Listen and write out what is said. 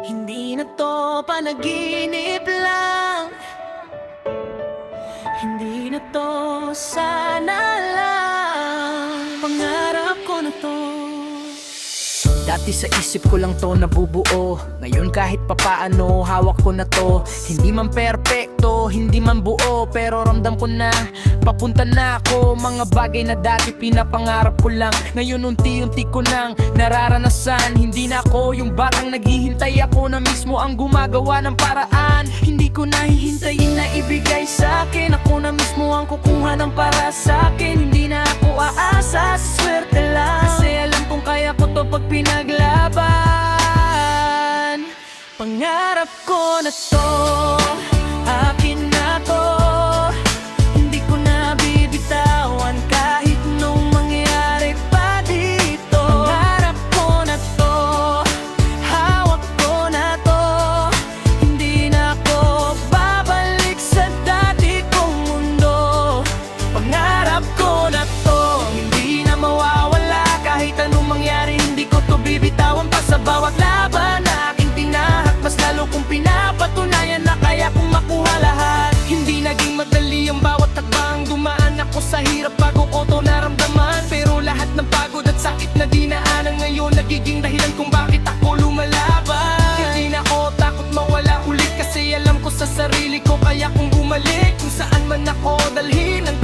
Hindi na to panaginip lang, hindi na to sana lang, pangarap ko na to. Dati sa isip ko lang to nabubuo, ngayon kahit papaano hawak ko na to. Hindi man perpekto, hindi man buo, pero ramdam ko na papunta na ako. Mga bagay na dati pinapangarap ko lang, ngayon unti-unti ko nang nararanasan. Hindi na ako yung batang naghihintay, ako na mismo ang gumagawa ng paraan. Hindi ko nahihintayin na ibigay sa akin, ako na mismo ang kukuha ng para sa akin. Hindi na ako aasa sa swerte lang, kasi alam kong kaya ko to pag pinaglaban. Pangarap ko na to, akin na to, hindi ko na bibitawan kahit nung mangyari pa dito. Pangarap ko na to, hawak ko na to, hindi na ako babalik sa dati kong mundo. Pangarap ko na to, hindi na mawawala kahit anong mangyari, hindi ko to bibitawan pa sa bawat laban na aking tinahak. Mas lalo kong pinapatunayan na kaya kong makuha lahat. Hindi naging madali ang bawat takbang, dumaan ako sa hirap bago ko to naramdaman. Pero lahat ng pagod at sakit na dinaanan ngayon nagiging dahilan kung bakit ako lumalaban. Hindi na ako takot mawala ulit, kasi alam ko sa sarili ko kaya kong bumalik. Kung saan man ako dalhin ang